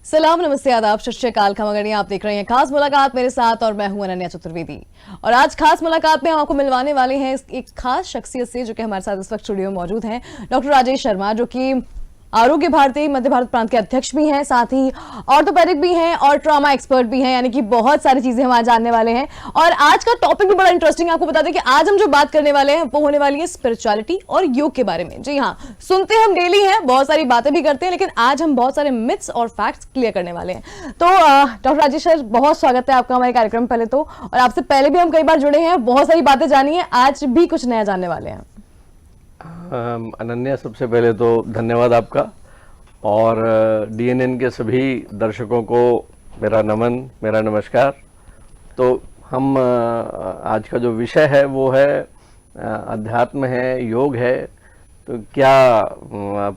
सलाम, नमस्ते, आदाब, सत श्री अकाल, खमागणिया। आप देख रहे हैं खास मुलाकात मेरे साथ और मैं हूं अनन्या चतुर्वेदी। और आज खास मुलाकात में हम आपको मिलवाने वाले हैं एक खास शख्सियत से जो कि हमारे साथ इस वक्त स्टूडियो में मौजूद हैं। डॉक्टर राजेश शर्मा, जो कि आरोग्य भारती मध्य भारत प्रांत के अध्यक्ष भी हैं, साथ ही ऑर्थोपेडिक भी हैं और ट्रॉमा एक्सपर्ट भी हैं, यानी कि बहुत सारी चीजें हम आज जानने वाले हैं। और आज का टॉपिक भी बड़ा इंटरेस्टिंग है। आपको बता दें कि आज हम जो बात करने वाले हैं वो होने वाली है स्पिरिचुअलिटी और योग के बारे में। जी हाँ, सुनते हम डेली हैं, बहुत सारी बातें भी करते हैं, लेकिन आज हम बहुत सारे मिथ्स और फैक्ट्स क्लियर करने वाले हैं। तो डॉक्टर राजेश सर, बहुत स्वागत है आपका हमारे कार्यक्रम पहले तो। और आपसे पहले भी हम कई बार जुड़े हैं, बहुत सारी बातें जानी है, आज भी कुछ नया जानने वाले हैं। अनन्या, सबसे पहले तो धन्यवाद आपका और डीएनएन के सभी दर्शकों को मेरा नमन, मेरा नमस्कार। तो हम आज का जो विषय है वो है अध्यात्म है, योग है। तो क्या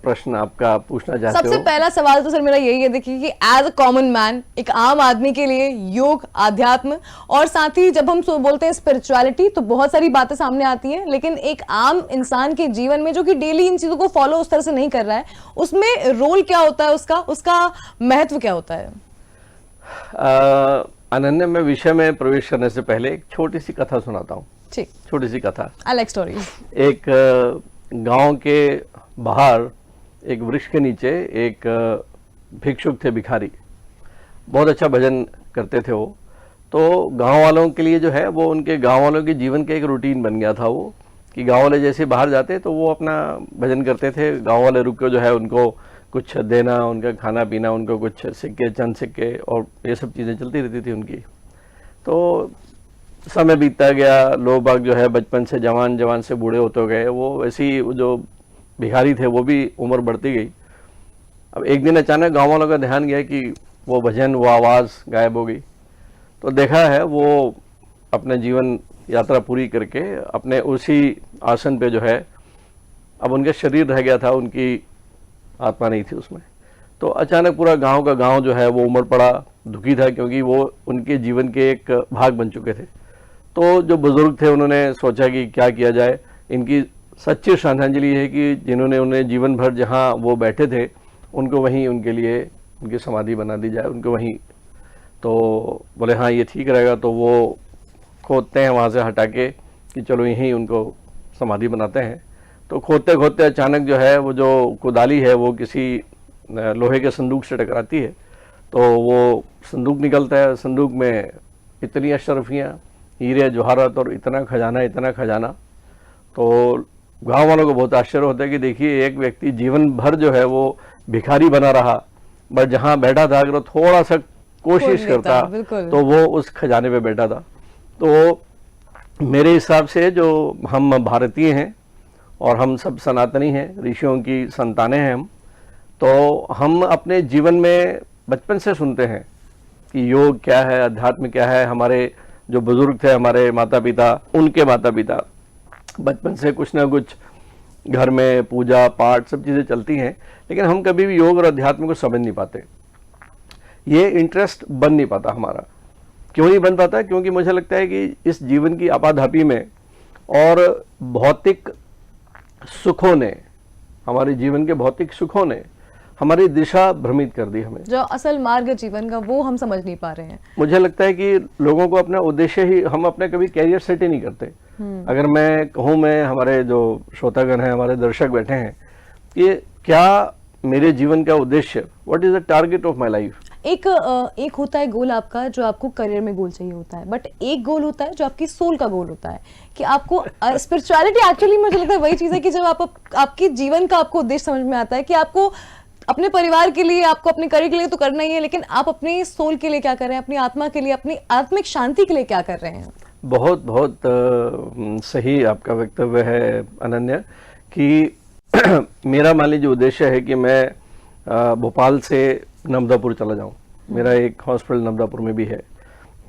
प्रश्न आपका पूछना चाहते हो? सबसे पहला सवाल तो सर मेरा यही है, देखिए कि एज अ कॉमन मैन, एक आम आदमी के लिए योग, आध्यात्म और साथ ही जब हम बोलते हैं स्पिरिचुअलिटी तो बहुत सारी बातें सामने आती हैं, लेकिन एक आम इंसान के जीवन में जो कि डेली इन चीजों को फॉलो उस तरह से नहीं कर रहा है, उसमें रोल क्या होता है, उसका महत्व क्या होता है? अनन्या, मैं विषय में प्रवेश करने से पहले एक छोटी सी कथा सुनाता हूँ। ठीक, छोटी सी कथा। I like stories. एक गांव के बाहर एक वृक्ष के नीचे एक भिक्षुक थे, भिखारी। बहुत अच्छा भजन करते थे वो। तो गांव वालों के लिए जो है वो उनके गांव वालों के जीवन का एक रूटीन बन गया था वो, कि गांव वाले जैसे बाहर जाते तो वो अपना भजन करते थे। गांव वाले रुक के जो है उनको कुछ देना, उनका खाना पीना, उनको कुछ सिक्के, चंद सिक्के और ये सब चीज़ें चलती रहती थी उनकी। तो समय बीतता गया, लोग बाग जो है बचपन से जवान, जवान से बूढ़े होते गए। वो ऐसी जो भिखारी थे वो भी उम्र बढ़ती गई। अब एक दिन अचानक गांव वालों का ध्यान गया कि वो भजन, वो आवाज़ गायब हो गई। तो देखा है वो अपने जीवन यात्रा पूरी करके अपने उसी आसन पे जो है, अब उनका शरीर रह गया था, उनकी आत्मा नहीं थी उसमें। तो अचानक पूरा गांव का गांव जो है वो उमड़ पड़ा, दुखी था, क्योंकि वो उनके जीवन के एक भाग बन चुके थे। तो जो बुजुर्ग थे उन्होंने सोचा कि क्या किया जाए। इनकी सच्ची श्रद्धांजलि है कि जिन्होंने उन्हें जीवन भर जहाँ वो बैठे थे उनको वहीं उनके लिए उनकी समाधि बना दी जाए, उनको वहीं। तो बोले हाँ, ये ठीक रहेगा। तो वो खोदते हैं वहाँ से हटा के कि चलो यहीं उनको समाधि बनाते हैं। तो खोदते खोदते अचानक जो है वो जो कुदाली है वो किसी लोहे के संदूक से टकराती है। तो वो संदूक निकलता है। संदूक में इतनी अशरफियाँ, हीरे जवाहरात और इतना खजाना। तो गांव वालों को बहुत आश्चर्य होता है कि देखिए, एक व्यक्ति जीवन भर जो है वो भिखारी बना रहा, बट जहां बैठा था अगर थोड़ा सा कोशिश करता तो वो उस खजाने पे बैठा था। तो मेरे हिसाब से जो हम भारतीय हैं और हम सब सनातनी हैं, ऋषियों की संतानें हैं हम, तो हम अपने जीवन में बचपन से सुनते हैं कि योग क्या है, अध्यात्म क्या है। हमारे जो बुजुर्ग थे, हमारे माता पिता, उनके माता पिता, बचपन से कुछ ना कुछ घर में पूजा पाठ सब चीज़ें चलती हैं, लेकिन हम कभी भी योग और अध्यात्म को समझ नहीं पाते। ये इंटरेस्ट बन नहीं पाता हमारा। क्यों नहीं बन पाता? क्योंकि मुझे लगता है कि इस जीवन की आपाधापी में और भौतिक सुखों ने, हमारे जीवन के भौतिक सुखों ने हमारी दिशा भ्रमित कर दी। हमें जो असल मार्ग जीवन का वो हम समझ नहीं पा रहे हैं। मुझे लगता है कि लोगों को अपना उद्देश्य ही, हम अपने कभी कैरियर सेट ही नहीं करते। अगर मैं कहूँ, मैं, हमारे जो श्रोतागण हैं, हमारे दर्शक बैठे हैं, कि क्या मेरे जीवन का उद्देश्य, what is the target of my life. एक होता है गोल आपका, जो आपको करियर में गोल चाहिए होता है, बट एक गोल होता है जो आपकी सोल का गोल होता है, कि आपको स्पिरिचुअलिटी एक्चुअली मुझे लगता है वही चीज है कि जब आपके जीवन का आपको उद्देश्य समझ में आता है कि आपको अपने परिवार के लिए, आपको अपने करियर के लिए तो करना ही है, लेकिन आप अपनी सोल के लिए क्या कर रहे हैं, अपनी आत्मा के लिए, अपनी आत्मिक शांति के लिए क्या कर रहे हैं। बहुत बहुत सही आपका वक्तव्य है अनन्या, कि मेरा मान लीजिए उद्देश्य है कि मैं भोपाल से नर्मदापुर चला जाऊं। मेरा एक हॉस्पिटल नर्मदापुर में भी है।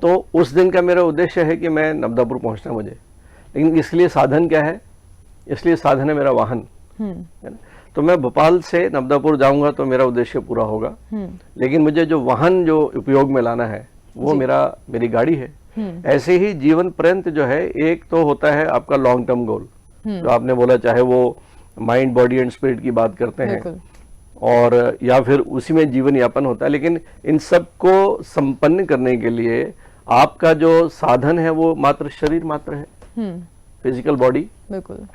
तो उस दिन का मेरा उद्देश्य है कि मैं नर्मदापुर पहुंचना मुझे, लेकिन इसलिए साधन क्या है? इसलिए साधन है मेरा वाहन। तो मैं भोपाल से नर्मदापुर जाऊंगा तो मेरा उद्देश्य पूरा होगा, लेकिन मुझे जो वाहन जो उपयोग में लाना है वो मेरी गाड़ी है। ऐसे ही जीवन पर्यंत जो है, एक तो होता है आपका लॉन्ग टर्म गोल, जो आपने बोला, चाहे वो माइंड, बॉडी एंड स्पिरिट की बात करते हैं, और या फिर उसी में जीवन यापन होता है। लेकिन इन सब को संपन्न करने के लिए आपका जो साधन है वो मात्र शरीर मात्र है, फिजिकल बॉडी। बिल्कुल।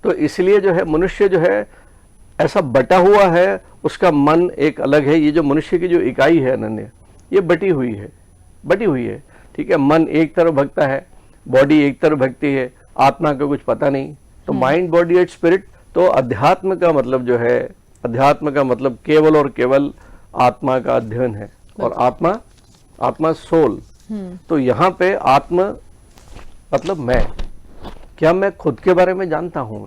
तो इसलिए जो है मनुष्य जो है ऐसा बटा हुआ है, उसका मन एक अलग है। ये जो मनुष्य की जो इकाई है अनन्य, ये बटी हुई है, ठीक है। मन एक तरफ भगता है, बॉडी एक तरफ भगती है, आत्मा का कुछ पता नहीं। तो माइंड बॉडी एंड स्पिरिट, तो अध्यात्म का मतलब जो है, अध्यात्म का मतलब केवल और केवल आत्मा का अध्ययन है। और आत्मा सोल। तो यहाँ पे आत्म मतलब मैं, क्या मैं खुद के बारे में जानता हूं?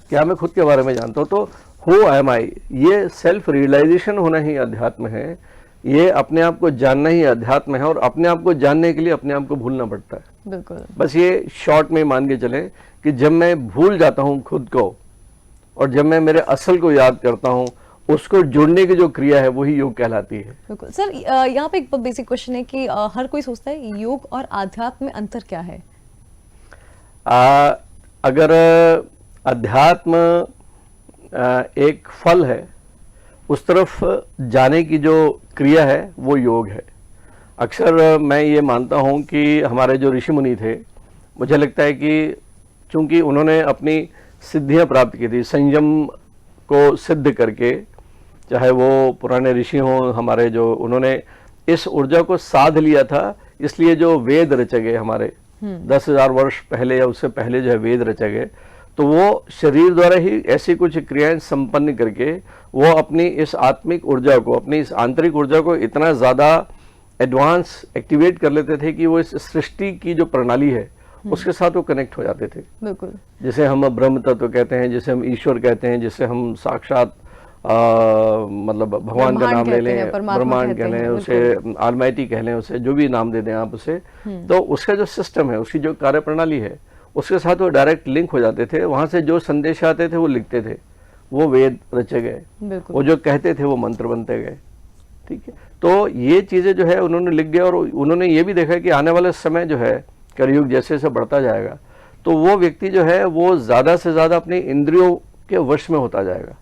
क्या मैं खुद के बारे में जानता हूं? तो हु एम आई, ये सेल्फ रियलाइजेशन होना ही अध्यात्म है। ये अपने आप को जानना ही अध्यात्म है। और अपने आप को जानने के लिए अपने आप को भूलना पड़ता है। बिल्कुल। बस ये शॉर्ट में मान के चले कि जब मैं भूल जाता हूं खुद को और जब मैं मेरे असल को याद करता हूं, उसको जुड़ने की जो क्रिया है वही योग कहलाती है। बिल्कुल सर, यहाँ पे एक बेसिक क्वेश्चन है कि हर कोई सोचता है योग और आध्यात्म में अंतर क्या है? अगर अध्यात्म एक फल है, उस तरफ जाने की जो क्रिया है वो योग है। अक्सर मैं ये मानता हूँ कि हमारे जो ऋषि मुनि थे, मुझे लगता है कि चूंकि उन्होंने अपनी सिद्धियां प्राप्त की थी, संयम को सिद्ध करके, चाहे वो पुराने ऋषि हों हमारे, जो उन्होंने इस ऊर्जा को साध लिया था, इसलिए जो वेद रचे गए हमारे 10,000 वर्ष पहले या उससे पहले जो है वेद रचे गए, तो वो शरीर द्वारा ही ऐसी कुछ क्रियाएं संपन्न करके वो अपनी इस आत्मिक ऊर्जा को, अपनी इस आंतरिक ऊर्जा को इतना ज़्यादा एडवांस एक्टिवेट कर लेते थे कि वो इस सृष्टि की जो प्रणाली है उसके साथ वो कनेक्ट हो जाते थे। बिल्कुल। जिसे हम ब्रह्म तत्व कहते हैं, जिसे हम ईश्वर कहते हैं, जिसे हम साक्षात मतलब भगवान का नाम ले लें, ब्रह्मांड कह लें, उसे आलमाइटी कह लें, उसे जो भी नाम दे दें आप उसे। तो उसका जो सिस्टम है, उसकी जो कार्य प्रणाली है, उसके साथ वो डायरेक्ट लिंक हो जाते थे। वहां से जो संदेश आते थे वो लिखते थे, वो वेद रचे गए, वो जो कहते थे वो मंत्र बनते गए, ठीक है। तो ये चीजें जो है उन्होंने लिख गया। और उन्होंने ये भी देखा कि आने वाला समय जो है, कलयुग जैसे जैसे बढ़ता जाएगा, तो वो व्यक्ति जो है वो ज्यादा से ज्यादा अपने इंद्रियों के वश में होता जाएगा।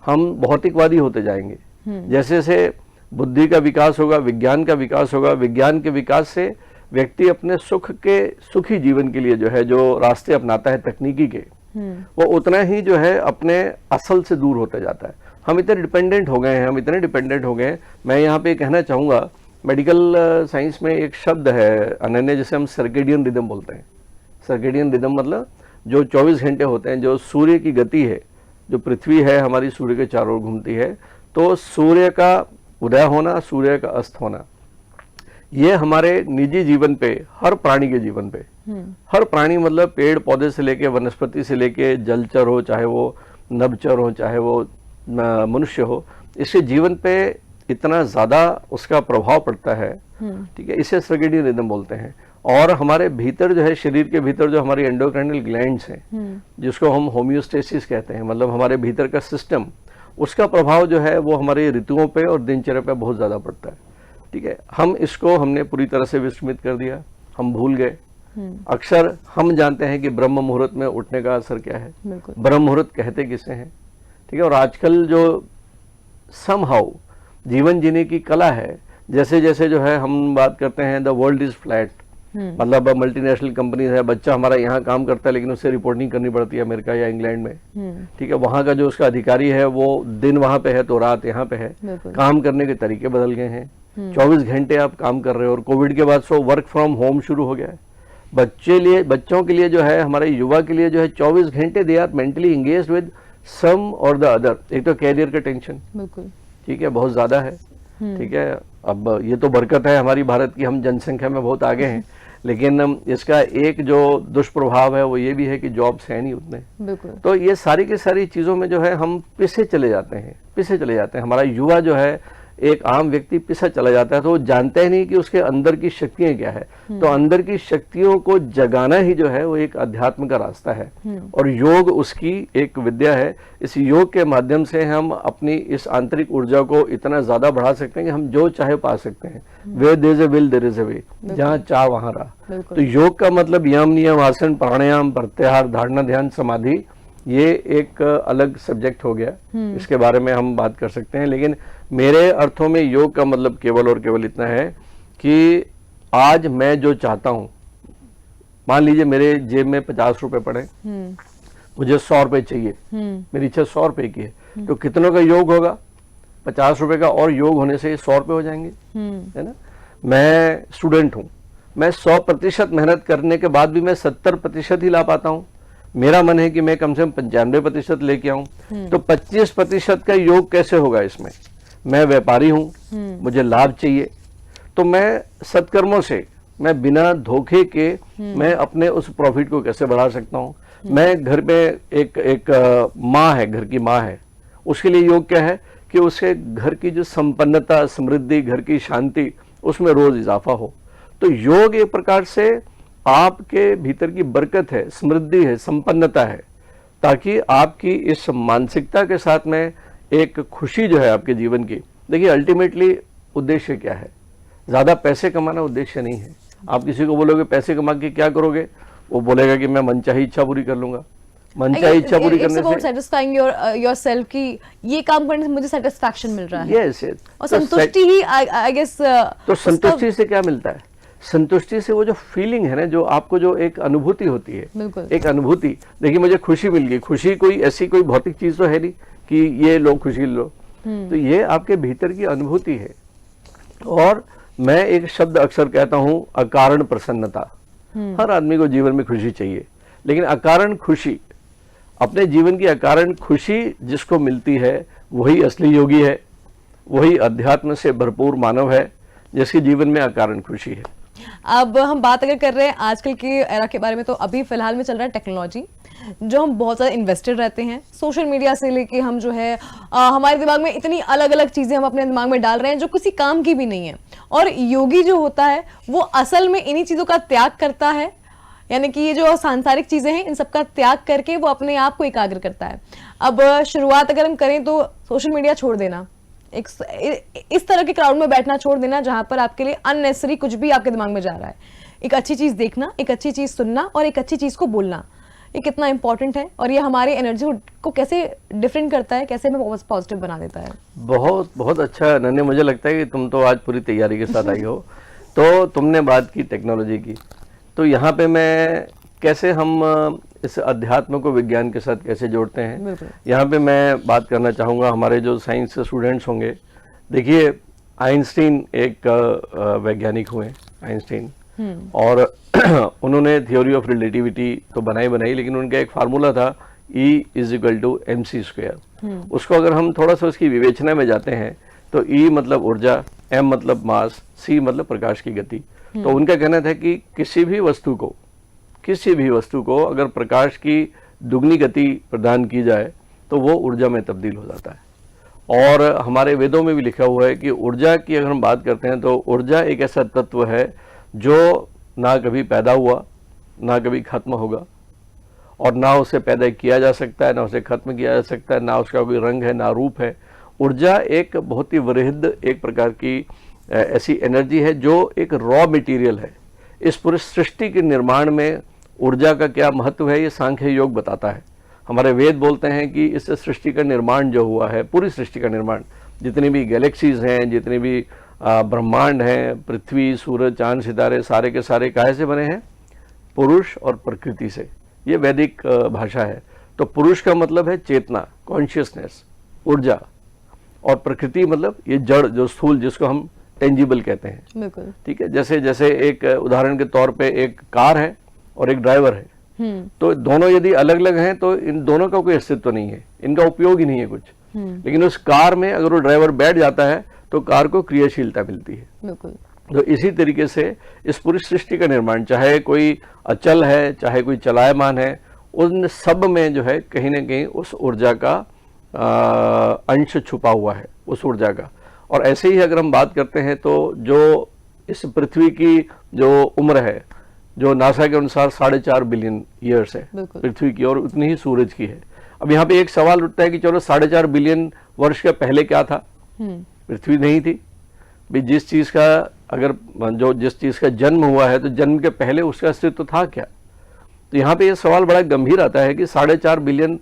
हम भौतिकवादी होते जाएंगे। जैसे जैसे बुद्धि का विकास होगा, विज्ञान का विकास होगा, विज्ञान के विकास से व्यक्ति अपने सुखी जीवन के लिए जो है जो रास्ते अपनाता है तकनीकी के, वो उतना ही जो है अपने असल से दूर होते जाता है। हम इतने डिपेंडेंट हो गए हैं, मैं यहाँ पे कहना चाहूँगा, मेडिकल साइंस में एक शब्द है अनन्य, जिसे हम सर्केडियन रिदम बोलते हैं। सर्केडियन रिदम मतलब जो 24 घंटे होते हैं, जो सूर्य की गति है, जो पृथ्वी है हमारी सूर्य के चारों ओर घूमती है, तो सूर्य का उदय होना, सूर्य का अस्त होना, ये हमारे निजी जीवन पे, हर प्राणी के जीवन पे, हर प्राणी मतलब पेड़ पौधे से लेके, वनस्पति से लेके, जलचर हो, चाहे वो नभचर हो, चाहे वो मनुष्य हो, इसके जीवन पे इतना ज्यादा उसका प्रभाव पड़ता है, ठीक है। इसे सर्केडियन रिदम बोलते हैं। और हमारे भीतर जो है, शरीर के भीतर जो हमारी एंडोक्राइनल ग्लैंड्स हैं, जिसको हम होम्योस्टेसिस कहते हैं, मतलब हमारे भीतर का सिस्टम, उसका प्रभाव जो है वो हमारे ऋतुओं पे और दिनचर्या पे बहुत ज्यादा पड़ता है, ठीक है। हमने पूरी तरह से विस्मृत कर दिया, हम भूल गए। अक्सर हम जानते हैं कि ब्रह्म मुहूर्त में उठने का असर क्या है, ब्रह्म मुहूर्त कहते किसे हैं, ठीक है। और आजकल जो समहाउ जीवन जीने की कला है, जैसे जैसे जो है हम बात करते हैं द वर्ल्ड इज फ्लैट, मतलब मल्टीनेशनल कंपनी है, बच्चा हमारा यहाँ काम करता है लेकिन उसे रिपोर्टिंग करनी पड़ती है अमेरिका या इंग्लैंड में, ठीक है। वहाँ का जो उसका अधिकारी है वो दिन वहाँ पे है तो रात यहाँ पे है। काम करने के तरीके बदल गए हैं, 24 घंटे आप काम कर रहे हो। और कोविड के बाद वर्क फ्रॉम होम शुरू हो गया है। बच्चों के लिए जो है, हमारे युवा के लिए जो है 24 घंटे they are mentally engaged with some or the other. एक तो कैरियर का टेंशन, बिल्कुल, ठीक है, बहुत ज्यादा है, ठीक है। अब ये तो बरकत है हमारी भारत की, हम जनसंख्या में बहुत आगे हैं, लेकिन इसका एक जो दुष्प्रभाव है वो ये भी है कि जॉब्स है नहीं उतने। तो ये सारी की सारी चीजों में जो है हम पिसे चले जाते हैं। हमारा युवा जो है, एक आम व्यक्ति पिसा चला जाता है, तो वो जानता ही नहीं कि उसके अंदर की शक्तियां क्या है। तो अंदर की शक्तियों को जगाना ही जो है वो एक अध्यात्म का रास्ता है, और योग उसकी एक विद्या है। इस योग के माध्यम से हम अपनी इस आंतरिक ऊर्जा को इतना ज्यादा बढ़ा सकते हैं कि हम जो चाहे पा सकते हैं। Where there is a will there is a way, जहाँ चाह वहां रहा। तो योग का मतलब यम नियम आसन प्राणायाम प्रत्याहार धारणा ध्यान समाधि, ये एक अलग सब्जेक्ट हो गया, इसके बारे में हम बात कर सकते हैं। लेकिन मेरे अर्थों में योग का मतलब केवल और केवल इतना है कि आज मैं जो चाहता हूं, मान लीजिए मेरे जेब में 50 रुपए पड़े, मुझे 100 रुपए चाहिए, मेरी इच्छा 100 रुपए की है, तो कितनों का योग होगा? 50 रुपए का और योग होने से 100 रुपए हो जाएंगे, है ना। मैं स्टूडेंट हूं, मैं 100% मेहनत करने के बाद भी मैं 70% ही ला पाता हूं। मेरा मन है कि मैं कम से कम 95% लेके आऊं, तो 25% का योग कैसे होगा इसमें? मैं व्यापारी हूं, मुझे लाभ चाहिए, तो मैं सत्कर्मों से, मैं बिना धोखे के मैं अपने उस प्रॉफिट को कैसे बढ़ा सकता हूं? मैं घर पे एक माँ है, घर की माँ है, उसके लिए योग क्या है कि उसके घर की जो संपन्नता, समृद्धि, घर की शांति, उसमें रोज इजाफा हो। तो योग एक प्रकार से आपके भीतर की बरकत है, समृद्धि है, संपन्नता है, ताकि आपकी इस मानसिकता के साथ में एक खुशी जो है आपके जीवन की। देखिए अल्टीमेटली उद्देश्य क्या है? ज्यादा पैसे कमाना उद्देश्य नहीं है। आप किसी को बोलोगे पैसे कमा के क्या करोगे, वो बोलेगा कि मैं मनचाही इच्छा पूरी कर लूंगा। मनचाही इच्छा पूरी करने से सेटिस्फाइंग योरसेल्फ कि ये काम करने से मुझे सेटिस्फैक्शन मिल रहा है। यस यस, और संतुष्टि ही आई गेस। तो संतुष्टि से क्या मिलता है? संतुष्टि से वो जो फीलिंग है ना, जो आपको जो एक अनुभूति होती है, एक अनुभूति। देखिए मुझे खुशी मिल गई, खुशी कोई ऐसी कोई भौतिक चीज तो है नहीं कि ये लो खुशी लो, तो ये आपके भीतर की अनुभूति है। और मैं एक शब्द अक्सर कहता हूं, अकारण प्रसन्नता। हर आदमी को जीवन में खुशी चाहिए, लेकिन अकारण खुशी, अपने जीवन की अकारण खुशी जिसको मिलती है वही असली योगी है, वही अध्यात्म से भरपूर मानव है, जिसके जीवन में अकारण खुशी है। अब हम बात अगर कर रहे हैं आजकल के एरा के बारे में, तो अभी फिलहाल में चल रहा है टेक्नोलॉजी, जो हम बहुत ज़्यादा इन्वेस्टेड रहते हैं। सोशल मीडिया से लेके हम जो है हमारे दिमाग में इतनी अलग अलग चीज़ें हम अपने दिमाग में डाल रहे हैं जो किसी काम की भी नहीं है। और योगी जो होता है वो असल में इन्हीं चीज़ों का त्याग करता है, यानी कि ये जो सांसारिक चीज़ें हैं इन सबका त्याग करके वो अपने आप को एकाग्र करता है। अब शुरुआत अगर हम करें तो सोशल मीडिया छोड़ देना, इस तरह के क्राउड में बैठना छोड़ देना जहां पर आपके लिए अननेसेसरी कुछ भी आपके दिमाग में जा रहा है। एक अच्छी चीज देखना, एक अच्छी चीज सुनना और एक अच्छी चीज को बोलना, ये कितना इंपॉर्टेंट है और ये हमारी एनर्जी को कैसे डिफरेंट करता है, कैसे हमें पॉजिटिव बना देता है। बहुत बहुत अच्छा नन्हे, मुझे लगता है कि तुम तो आज पूरी तैयारी के साथ आई हो। तो तुमने बात की टेक्नोलॉजी की, तो यहाँ पे मैं कैसे हम इस अध्यात्म को विज्ञान के साथ कैसे जोड़ते हैं, यहाँ पे मैं बात करना चाहूँगा। हमारे जो साइंस के स्टूडेंट्स होंगे, देखिए आइंस्टीन एक वैज्ञानिक हुए, आइंस्टीन, और उन्होंने थ्योरी ऑफ रिलेटिविटी तो बनाई, लेकिन उनका एक फार्मूला था E = mc²। उसको अगर हम थोड़ा सा उसकी विवेचना में जाते हैं तो E मतलब ऊर्जा, M मतलब मास, C मतलब प्रकाश की गति। तो उनका कहना था कि किसी भी वस्तु को अगर प्रकाश की दुगनी गति प्रदान की जाए तो वो ऊर्जा में तब्दील हो जाता है। और हमारे वेदों में भी लिखा हुआ है कि ऊर्जा की अगर हम बात करते हैं तो ऊर्जा एक ऐसा तत्व है जो ना कभी पैदा हुआ, ना कभी खत्म होगा, और ना उसे पैदा किया जा सकता है, ना उसे खत्म किया जा सकता है, ना उसका कोई रंग है, ना रूप है। ऊर्जा एक बहुत ही वृहद एक प्रकार की ऐसी एनर्जी है जो एक रॉ मटेरियल है। इस पूरे सृष्टि के निर्माण में ऊर्जा का क्या महत्व है, ये सांख्य योग बताता है। हमारे वेद बोलते हैं कि इस सृष्टि का निर्माण जो हुआ है, पूरी सृष्टि का निर्माण, जितनी भी गैलेक्सीज हैं, जितने भी ब्रह्मांड हैं, पृथ्वी, सूरज, चांद, सितारे, सारे के सारे काहे से बने हैं? पुरुष और प्रकृति से। ये वैदिक भाषा है। तो पुरुष का मतलब है चेतना, कॉन्शियसनेस, ऊर्जा, और प्रकृति मतलब ये जड़, जो स्थूल, जिसको हम टेंजिबल कहते हैं। बिल्कुल ठीक है। जैसे एक उदाहरण के तौर पे एक कार है और एक ड्राइवर है, तो दोनों यदि अलग अलग हैं तो इन दोनों का कोई अस्तित्व नहीं है, इनका उपयोग ही नहीं है कुछ। लेकिन उस कार में अगर वो ड्राइवर बैठ जाता है तो कार को क्रियाशीलता मिलती है। बिल्कुल। तो इसी तरीके से इस पूरी सृष्टि का निर्माण, चाहे कोई अचल है, चाहे कोई चलायमान है, उन सब में जो है कहीं ना कहीं उस ऊर्जा का अंश छुपा हुआ है, उस ऊर्जा का। और ऐसे ही अगर हम बात करते हैं तो जो इस पृथ्वी की जो उम्र है, जो नासा के अनुसार 4.5 बिलियन ईयर्स है पृथ्वी की, और उतनी ही सूरज की है। अब यहाँ पे एक सवाल उठता है कि चलो 4.5 बिलियन वर्ष के पहले क्या था? पृथ्वी नहीं थी भी। जिस चीज का जन्म हुआ है, तो जन्म के पहले उसका अस्तित्व था क्या? तो यहाँ पे ये सवाल बड़ा गंभीर आता है कि 4.5 बिलियन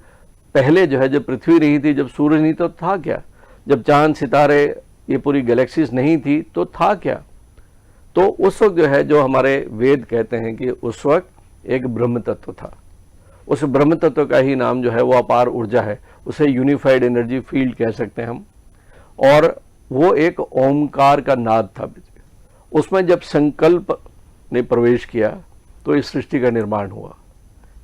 पहले जो है जब पृथ्वी नहीं थी, जब सूर्य नहीं तो था क्या, जब चांद सितारे ये पूरी गैलेक्सीज नहीं थी तो था क्या। तो उस वक्त जो है, जो हमारे वेद कहते हैं कि उस वक्त एक ब्रह्म तत्व था। उस ब्रह्म तत्व का ही नाम जो है वो अपार ऊर्जा है, उसे यूनिफाइड एनर्जी फील्ड कह सकते हैं हम। और वो एक ओमकार का नाद था। उसमें जब संकल्प ने प्रवेश किया तो इस सृष्टि का निर्माण हुआ।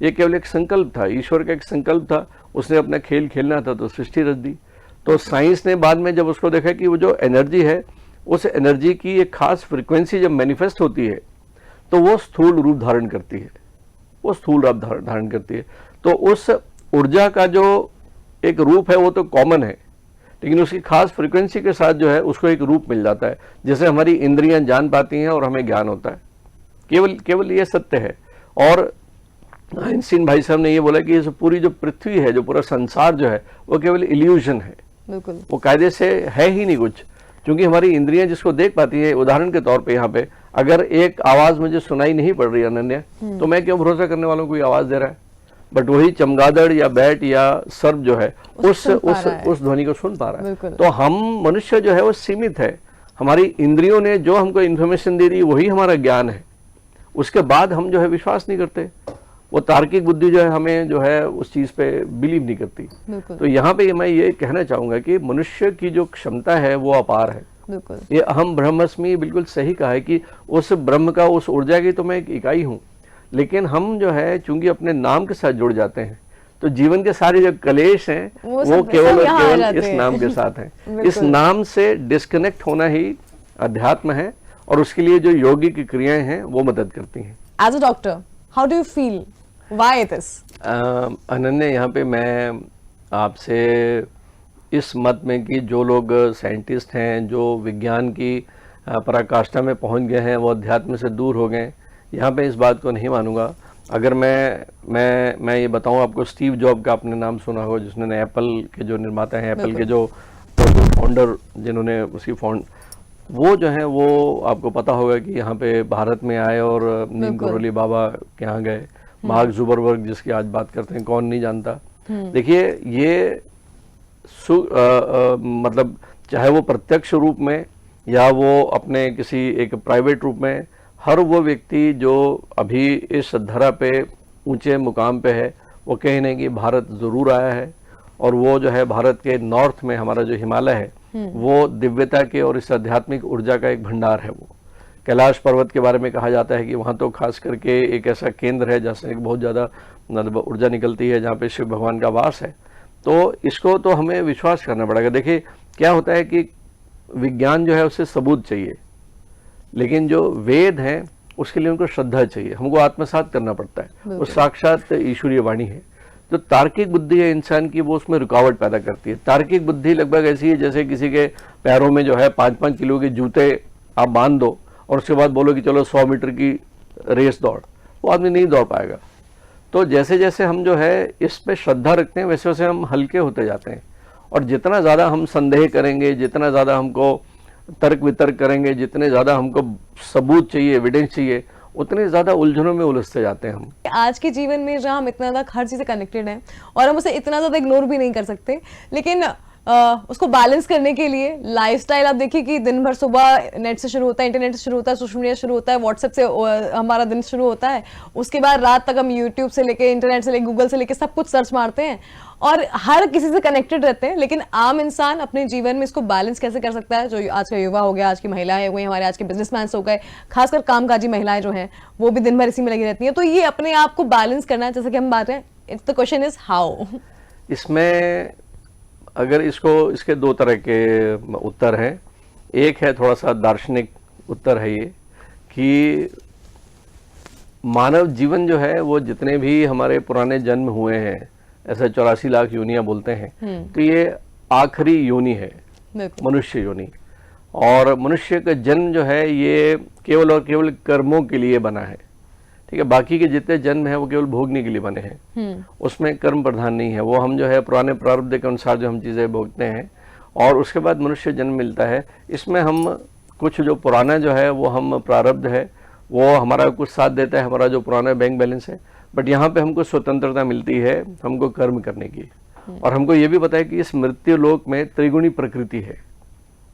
ये केवल एक संकल्प था, ईश्वर का एक संकल्प था, उसने अपना खेल खेलना था तो सृष्टि रच दी। तो साइंस ने बाद में जब उसको देखा कि वो जो एनर्जी है, उस एनर्जी की एक खास फ्रीक्वेंसी जब मैनिफेस्ट होती है तो वो स्थूल रूप धारण करती है, वो स्थूल रूप धारण करती है। तो उस ऊर्जा का जो एक रूप है वो तो कॉमन है, लेकिन उसकी खास फ्रीक्वेंसी के साथ जो है उसको एक रूप मिल जाता है, जैसे हमारी इंद्रियां जान पाती हैं और हमें ज्ञान होता है। केवल ये सत्य है। और आइंस्टीन भाई साहब ने ये बोला कि ये पूरी जो पृथ्वी है, जो पूरा संसार जो है, वो केवल इल्यूजन है, बिल्कुल वो कायदे से है ही नहीं कुछ। क्योंकि हमारी इंद्रियां जिसको देख पाती है, उदाहरण के तौर पे यहाँ पे अगर एक आवाज मुझे सुनाई नहीं पड़ रही अनन्या, तो मैं क्यों भरोसा करने वालों को कोई आवाज दे रहा है। बट वही चमगादड़ या बैट या सर्प जो है उस ध्वनि को सुन पा रहा है। तो हम मनुष्य जो है वो सीमित है। हमारी इंद्रियों ने जो हमको इन्फॉर्मेशन दे दी वही हमारा ज्ञान है, उसके बाद हम जो है विश्वास नहीं करते। वो तार्किक बुद्धि जो है हमें जो है उस चीज पे बिलीव नहीं करती। तो यहाँ पे मैं ये कहना चाहूंगा कि मनुष्य की जो क्षमता है वो अपार है। ये अहम ब्रह्मस्मि बिल्कुल सही कहा है कि उस ब्रह्म का, उस ऊर्जा की तो मैं एक इकाई हूँ। लेकिन हम जो है चूंकि अपने नाम के साथ जुड़ जाते हैं तो जीवन के सारे जो कलेश हैं वो केवल और केवल इस नाम के साथ हैं। इस नाम से डिस्कनेक्ट होना ही अध्यात्म है, और उसके लिए जो योगी की क्रियाएं हैं वो मदद करती हैं। As a doctor how do you feel, why this? Ananya, यहाँ पे मैं आपसे इस मत में कि जो लोग साइंटिस्ट हैं, जो विज्ञान की पराकाष्ठा में पहुंच गए हैं, वो अध्यात्म से दूर हो गए, यहाँ पे इस बात को नहीं मानूंगा। अगर मैं ये बताऊं आपको, स्टीव जॉब का आपने नाम सुना होगा, जिसने एप्पल के जो निर्माता हैं, एप्पल के जो फाउंडर जिन्होंने उसकी वो जो है वो आपको पता होगा कि यहाँ पे भारत में आए और नीम करोली बाबा के यहाँ गए। मार्क जुकरबर्ग जिसकी आज बात करते हैं, कौन नहीं जानता। देखिए ये मतलब चाहे वो प्रत्यक्ष रूप में या वो अपने किसी एक प्राइवेट रूप में, हर वो व्यक्ति जो अभी इस धरा पे ऊंचे मुकाम पे है, वो कहीं नहीं कि भारत जरूर आया है। और वो जो है भारत के नॉर्थ में हमारा जो हिमालय है वो दिव्यता के और इस आध्यात्मिक ऊर्जा का एक भंडार है। वो कैलाश पर्वत के बारे में कहा जाता है कि वहाँ तो खास करके एक ऐसा केंद्र है जहाँ से एक बहुत ज़्यादा मतलब ऊर्जा निकलती है, जहाँ पे शिव भगवान का वास है। तो इसको तो हमें विश्वास करना पड़ेगा। देखिए क्या होता है कि विज्ञान जो है उससे सबूत चाहिए, लेकिन जो वेद हैं उसके लिए उनको श्रद्धा चाहिए, हमको आत्मसात करना पड़ता है। वो साक्षात ईश्वरीय वाणी है। जो तार्किक बुद्धि है इंसान की, वो उसमें रुकावट पैदा करती है। तार्किक बुद्धि लगभग ऐसी है जैसे किसी के पैरों में जो है 5-5 किलो के जूते आप बांध दो और उसके बाद बोलो कि चलो 100 मीटर की रेस दौड़, वो आदमी नहीं दौड़ पाएगा। तो जैसे जैसे हम जो है इस पे श्रद्धा रखते हैं, वैसे वैसे हम हल्के होते जाते हैं। और जितना ज़्यादा हम संदेह करेंगे, जितना ज़्यादा हमको तर्क वितर्क करेंगे, जितने ज़्यादा हमको सबूत चाहिए, एविडेंस चाहिए, उतने ज़्यादा उलझनों में उलझते जाते हैं हम। आज के जीवन में जहाँ हम इतना ज़्यादा हर चीज़ से कनेक्टेड हैं और हम उसे इतना ज़्यादा इग्नोर भी नहीं कर सकते, लेकिन उसको बैलेंस करने के लिए लाइफस्टाइल आप देखिए कि दिन भर सुबह नेट से शुरू होता है, इंटरनेट से शुरू होता है, सोशल मीडिया शुरू होता है, व्हाट्सएप से हमारा दिन शुरू होता है। उसके बाद रात तक हम यूट्यूब से लेके, इंटरनेट से लेके, गूगल से लेके सब कुछ सर्च मारते हैं और हर किसी से कनेक्टेड रहते हैं। लेकिन आम इंसान अपने जीवन में इसको बैलेंस कैसे कर सकता है? जो आज का युवा हो गया, आज की महिलाएं हो गई, हमारे आज के बिजनेसमैन हो गए, खासकर कामकाजी महिलाएं जो हैं वो भी दिन भर इसी में लगी रहती हैं। तो ये अपने आप को बैलेंस करना है, जैसे कि हम बात करें, it's the question is how. इसमें अगर इसके दो तरह के उत्तर हैं। एक है थोड़ा सा दार्शनिक उत्तर है ये कि मानव जीवन जो है वो जितने भी हमारे पुराने जन्म हुए हैं, ऐसे 84 लाख योनियां बोलते हैं, तो ये आखिरी योनि है, मनुष्य योनि। और मनुष्य का जन्म जो है ये केवल और केवल कर्मों के लिए बना है, ठीक है। बाकी के जितने जन्म है वो केवल भोगने के लिए बने हैं, उसमें कर्म प्रधान नहीं है। वो हम जो है पुराने प्रारब्ध के अनुसार जो हम चीज़ें भोगते हैं और उसके बाद मनुष्य जन्म मिलता है। इसमें हम कुछ जो पुराना जो है वो हम प्रारब्ध है वो हमारा कुछ साथ देता है, हमारा जो पुराना बैंक बैलेंस है। बट यहाँ पे हमको स्वतंत्रता मिलती है हमको कर्म करने की। और हमको ये भी पता है कि इस मृत्यु लोक में त्रिगुणी प्रकृति है,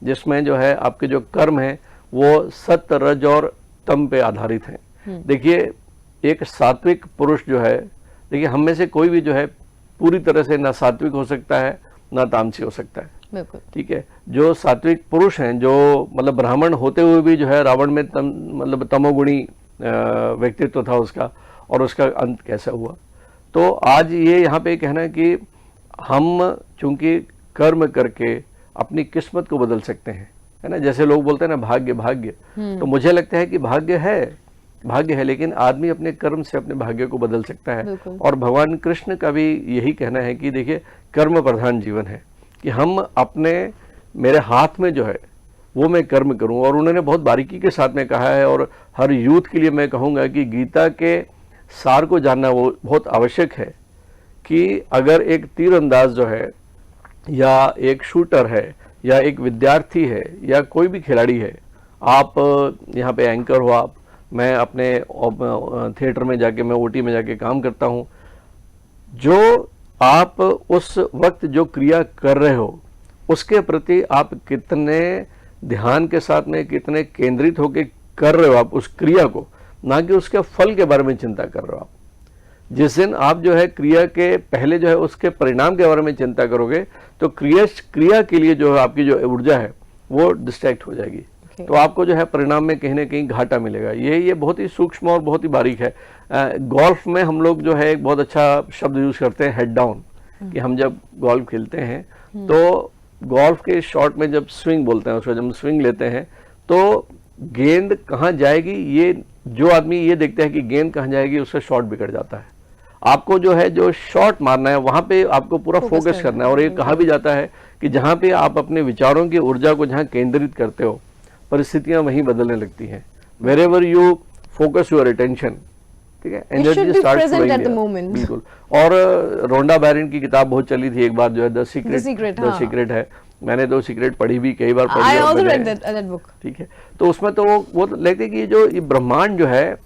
जिसमें जो है आपके जो कर्म है वो सत्य, रज और तम पे आधारित हैं। देखिए, एक सात्विक पुरुष जो है, देखिए हम में से कोई भी जो है पूरी तरह से ना सात्विक हो सकता है ना तामसी हो सकता है, बिल्कुल। ठीक है। जो सात्विक पुरुष हैं, जो मतलब ब्राह्मण होते हुए भी जो है रावण में मतलब तमोगुणी व्यक्तित्व था उसका, और उसका अंत कैसा हुआ। तो आज ये यहाँ पे कहना है कि हम चूंकि कर्म करके अपनी किस्मत को बदल सकते हैं, है ना। जैसे लोग बोलते हैं ना भाग्य भाग्य, तो मुझे लगता है कि भाग्य है, लेकिन आदमी अपने कर्म से अपने भाग्य को बदल सकता है। और भगवान कृष्ण का भी यही कहना है कि देखिए, कर्म प्रधान जीवन है, कि हम अपने, मेरे हाथ में जो है वो मैं कर्म करूं। और उन्होंने बहुत बारीकी के साथ में कहा है, और हर यूथ के लिए मैं कहूंगा कि गीता के सार को जानना वो बहुत आवश्यक है, कि अगर एक तीरंदाज जो है, या एक शूटर है, या एक विद्यार्थी है, या कोई भी खिलाड़ी है, आप यहाँ पे एंकर हो, आप, मैं अपने थिएटर में जाके, मैं ओटी में जाके काम करता हूँ, जो आप उस वक्त जो क्रिया कर रहे हो उसके प्रति आप कितने ध्यान के साथ में, कितने केंद्रित होकर कर रहे हो आप उस क्रिया को, ना कि उसके फल के बारे में चिंता कर रहे हो आप। जिस दिन आप जो है क्रिया के पहले जो है उसके परिणाम के बारे में चिंता करोगे, तो क्रिया के लिए जो है आपकी जो ऊर्जा है वो डिस्ट्रैक्ट हो जाएगी। तो आपको जो है परिणाम में कहीं ना कहीं घाटा मिलेगा। ये बहुत ही सूक्ष्म और बहुत ही बारीक है। गोल्फ में हम लोग जो है एक बहुत अच्छा शब्द यूज करते हैं, हेड डाउन, कि हम जब गोल्फ खेलते हैं तो गोल्फ के शॉट में जब स्विंग बोलते हैं, उसको जब हम स्विंग लेते हैं तो गेंद कहाँ जाएगी, ये जो आदमी ये देखता है कि गेंद कहाँ जाएगी, उसका शॉट बिगड़ जाता है। आपको जो है जो शॉट मारना है वहां पे आपको पूरा फोकस करना है। और ये कहा भी जाता है कि जहां पे आप अपने विचारों की ऊर्जा को जहां केंद्रित करते हो, परिस्थितियां वहीं बदलने लगती हैं। Wherever you focus your attention, ठीक है, एनर्जी स्टार्ट्स फ्लोइंग। बिल्कुल। और रोंडा बैरन की किताब बहुत चली थी एक बार, जो है द सीक्रेट है। मैंने तो सीक्रेट पढ़ी भी, कई बार पढ़ी, ठीक है। तो उसमें तो वो लगता है कि जो ये ब्रह्मांड जो है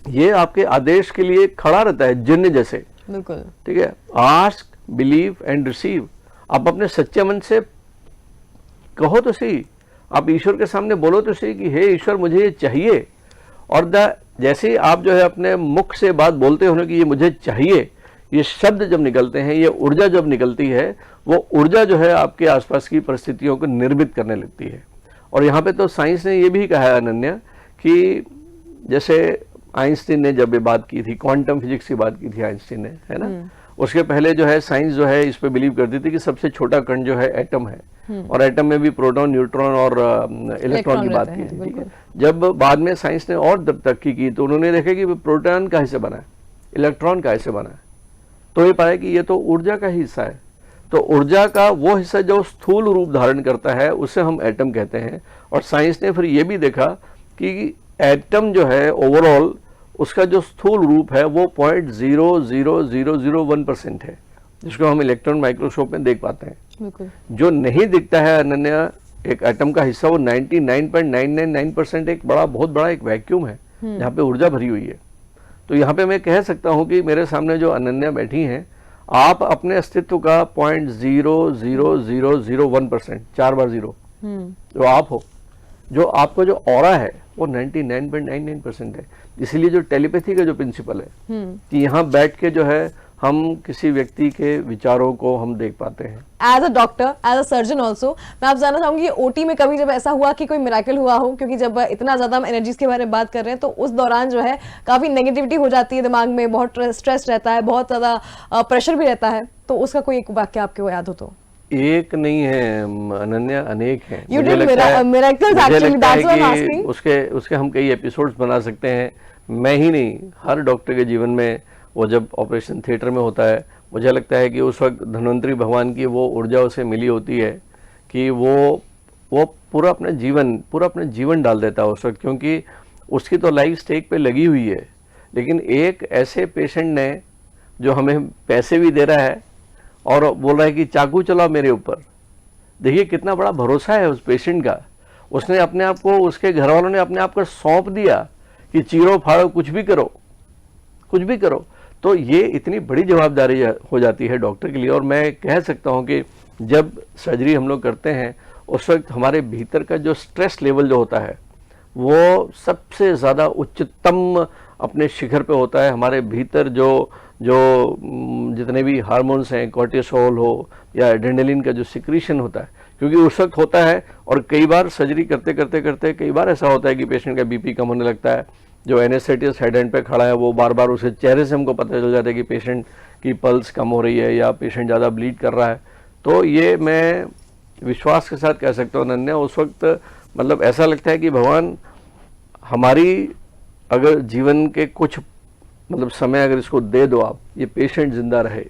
ये आपके आदेश के लिए खड़ा रहता है, जिन्न जैसे, बिल्कुल, ठीक है। Ask, believe and receive. आप अपने सच्चे मन से कहो तो सही, आप ईश्वर के सामने बोलो तो सही कि हे ईश्वर मुझे ये चाहिए। और जैसे ही आप जो है अपने मुख से बात बोलते हो ना कि ये मुझे चाहिए, ये शब्द जब निकलते हैं, ये ऊर्जा जब निकलती है, वो ऊर्जा जो है आपके आसपास की परिस्थितियों को निर्मित करने लगती है। और यहाँ पे तो साइंस ने ये भी कहा है अनन्या, कि जैसे आइंस्टीन ने जब ये बात की थी, क्वांटम फिजिक्स की बात की थी आइंस्टीन ने, है ना, उसके पहले जो है साइंस जो है इस पे बिलीव करती थी कि सबसे छोटा कण जो है एटम है, और एटम में भी प्रोटॉन, न्यूट्रॉन और इलेक्ट्रॉन की बात की थी, ठीक है। जब बाद में साइंस ने और तरक्की की तो उन्होंने देखा कि प्रोटॉन का हिस्से बना है, इलेक्ट्रॉन का हिस्से बना है, तो ये पाया कि ये तो ऊर्जा का हिस्सा है। तो ऊर्जा का वो हिस्सा जो स्थूल रूप धारण करता है उसे हम एटम कहते हैं। और साइंस ने फिर ये भी देखा कि एटम जो है ओवरऑल उसका जो स्थूल रूप है वो 0.00001% है, जिसको हम इलेक्ट्रॉन माइक्रोस्कोप में देख पाते हैं। जो नहीं दिखता है अनन्या एक एटम का हिस्सा, वो 99.999% एक बहुत बड़ा एक वैक्यूम है जहाँ पे ऊर्जा भरी हुई है। तो यहाँ पे मैं कह सकता हूँ कि मेरे सामने जो अनन्या बैठी हैं, आप अपने अस्तित्व का 0.00001%, 4 बार 0 जो आप हो, जो आपका जो ऑरा है वो 99.99% है। इसीलिए जो टेलीपैथी का जो प्रिंसिपल है कि यहाँ बैठ के जो है हम किसी व्यक्ति के विचारों को हम देख पाते हैं। As a doctor, as a surgeon also, मैं आप जानना चाहूंगी ओटी में कभी जब ऐसा हुआ कि कोई मिराकल हुआ हो, क्योंकि जब इतना ज्यादा हम एनर्जीज के बारे में बात कर रहे हैं तो उस दौरान जो है काफी नेगेटिविटी हो जाती है दिमाग में, बहुत स्ट्रेस रहता है, बहुत ज्यादा प्रेशर भी रहता है, तो उसका कोई एक वाक्य आपको याद हो तो? एक नहीं है अनन्या, अनेक हैं। उसके हम कई एपिसोड्स बना सकते हैं। मैं ही नहीं, हर डॉक्टर के जीवन में वो जब ऑपरेशन थिएटर में होता है, मुझे लगता है कि उस वक्त धन्वंतरी भगवान की वो ऊर्जा उसे मिली होती है कि वो पूरा अपना जीवन डाल देता है उस वक्त, क्योंकि उसकी तो लाइफ स्टेक पे लगी हुई है। लेकिन एक ऐसे पेशेंट ने जो हमें पैसे भी दे रहा है और बोल रहा है कि चाकू चलाओ मेरे ऊपर, देखिए कितना बड़ा भरोसा है उस पेशेंट का। उसने अपने आप को, उसके घर वालों ने अपने आप को सौंप दिया कि चीरो फाड़ो, कुछ भी करो। तो ये इतनी बड़ी जवाबदारी हो जाती है डॉक्टर के लिए। और मैं कह सकता हूँ कि जब सर्जरी हम लोग करते हैं उस वक्त हमारे भीतर का जो स्ट्रेस लेवल जो होता है वो सबसे ज़्यादा उच्चतम अपने शिखर पे होता है। हमारे भीतर जो जो जितने भी हार्मोन्स हैं, कॉर्टिसोल हो या एड्रेनलिन का जो सिक्रीशन होता है, क्योंकि उस वक्त होता है। और कई बार सर्जरी करते करते करते कई बार ऐसा होता है कि पेशेंट का बीपी कम होने लगता है। जो एनेस्थेटिस्ट हेड एंड पे खड़ा है वो बार बार उसे चेहरे से हमको पता चल जाता है कि पेशेंट की पल्स कम हो रही है या पेशेंट ज़्यादा ब्लीड कर रहा है। तो ये मैं विश्वास के साथ कह सकता हूँ अनन्या, उस वक्त मतलब ऐसा लगता है कि भगवान हमारी अगर जीवन के कुछ मतलब समय अगर इसको दे दो आप, ये पेशेंट जिंदा रहे,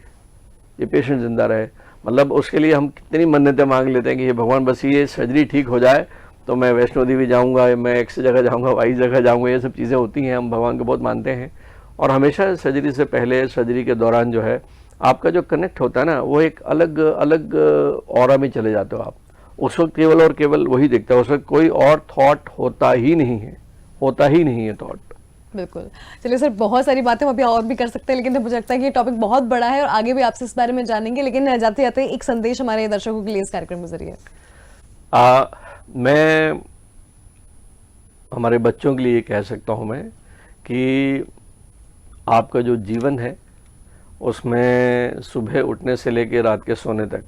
ये पेशेंट जिंदा रहे। मतलब उसके लिए हम कितनी मन्नतें मांग लेते हैं कि ये भगवान बस ये सर्जरी ठीक हो जाए तो मैं वैष्णो देवी जाऊंगा, मैं एक्स जगह जाऊंगा, वाई जगह जाऊंगा। ये सब चीज़ें होती हैं, हम भगवान को बहुत मानते हैं। और हमेशा सर्जरी से पहले, सर्जरी के दौरान जो है आपका जो कनेक्ट होता है ना, वो एक अलग अलग ऑरा में चले जाते हो आप। उस वक्त केवल और केवल वही देखता है, उस वक्त कोई और थॉट होता ही नहीं है, होता ही नहीं है थॉट। बिल्कुल। चलिए सर, बहुत सारी बातें हम अभी और भी कर सकते हैं, लेकिन मुझे लगता है कि ये टॉपिक बहुत बड़ा है और आगे भी आपसे इस बारे में जानेंगे। लेकिन जाते जाते एक संदेश हमारे दर्शकों के लिए इस कार्यक्रम के जरिए। मैं हमारे बच्चों के लिए ये कह सकता हूँ मैं कि आपका जो जीवन है उसमें सुबह उठने से लेकर रात के सोने तक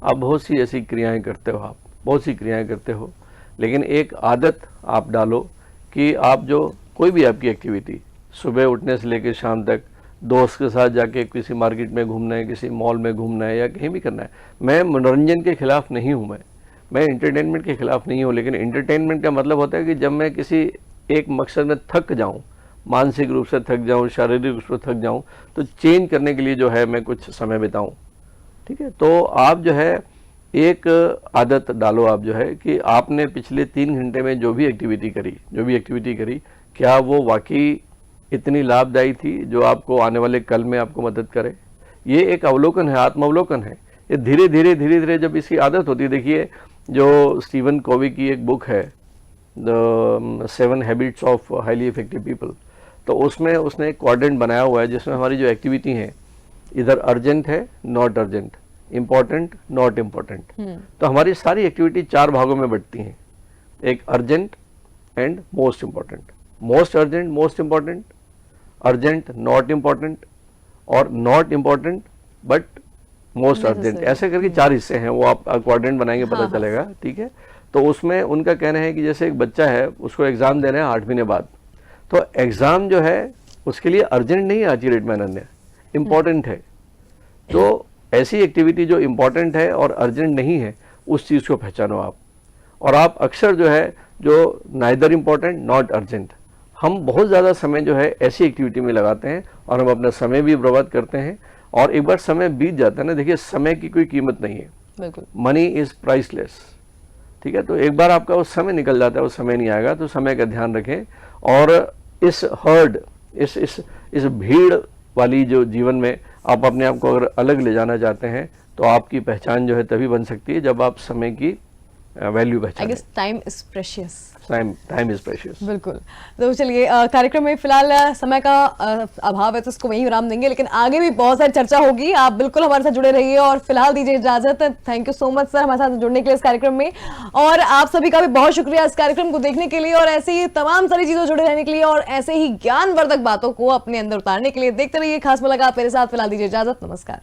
आप बहुत सी ऐसी क्रियाएं करते हो, आप बहुत सी क्रियाएं करते हो। लेकिन एक आदत आप डालो कि आप जो कोई भी आपकी एक्टिविटी सुबह उठने से लेकर शाम तक, दोस्त के साथ जाके किसी मार्केट में घूमना है, किसी मॉल में घूमना है या कहीं भी करना है। मैं मनोरंजन के खिलाफ नहीं हूँ, मैं एंटरटेनमेंट के खिलाफ नहीं हूँ। लेकिन एंटरटेनमेंट का मतलब होता है कि जब मैं किसी एक मकसद में थक जाऊँ, मानसिक रूप से थक जाऊँ, शारीरिक रूप से थक जाऊँ, तो चेंज करने के लिए जो है मैं कुछ समय बिताऊँ। ठीक है, तो आप जो है एक आदत डालो, आप जो है कि आपने पिछले 3 घंटे में जो भी एक्टिविटी करी, क्या वो वाकई इतनी लाभदायी थी जो आपको आने वाले कल में आपको मदद करे। ये एक अवलोकन है, आत्मावलोकन है। ये धीरे धीरे जब इसकी आदत होती है, देखिए जो स्टीवन कोवी की एक बुक है the 7 habits of highly effective people, तो उसमें उसने एक क्वाड्रेंट बनाया हुआ है जिसमें हमारी जो एक्टिविटी है इधर अर्जेंट है, not urgent, important, not important. तो हमारी सारी एक्टिविटी 4 भागों में बंटती हैं, एक urgent and most important, most urgent, most important, urgent, not important और not important but most urgent. ऐसे करके 4 हिस्से हैं, वो आप क्वाड्रेंट बनाएंगे पता चलेगा। ठीक है, तो उसमें उनका कहना है कि जैसे एक बच्चा है, उसको एग्जाम देना है 8 महीने बाद, तो एग्जाम जो है उसके लिए अर्जेंट नहीं है आज की डेट में अनन्या, इम्पॉर्टेंट है। तो ऐसी एक्टिविटी जो इम्पॉर्टेंट है और अर्जेंट नहीं है, उस चीज़ को पहचानो आप। और आप अक्सर जो है जो नाइदर इम्पॉर्टेंट नॉट अर्जेंट, हम बहुत ज़्यादा समय जो है ऐसी एक्टिविटी में लगाते हैं और हम अपना समय भी बर्बाद करते हैं। और एक बार समय बीत जाता है ना, देखिए समय की कोई कीमत नहीं है, बिल्कुल, मनी इज़ प्राइसलेस। ठीक है, तो एक बार आपका वो समय निकल जाता है, वो समय नहीं आएगा। तो समय का ध्यान रखें और इस हर्ड, इस भीड़ वाली जो जीवन में आप अपने आप को अगर अलग ले जाना चाहते हैं तो आपकी पहचान जो है तभी बन सकती है जब आप समय की वैल्यू पहचानें। I guess time is precious. Time is precious, बिल्कुल। तो चलिए, कार्यक्रम में फिलहाल समय का अभाव है तो इसको वहीं विराम देंगे, लेकिन आगे भी बहुत सारी चर्चा होगी। आप बिल्कुल हमारे साथ जुड़े रहिए और फिलहाल दीजिए इजाजत। Thank you so much sir हमारे साथ जुड़ने के लिए इस कार्यक्रम में, और आप सभी का भी बहुत शुक्रिया इस कार्यक्रम को देखने के लिए और ऐसे ही तमाम सारी चीजों जुड़े रहने के लिए और ऐसे ही ज्ञानवर्धक बातों को अपने अंदर उतारने के लिए। देखते रहिए खास मुलाकात मेरे साथ। फिलहाल दीजिए इजाजत, नमस्कार।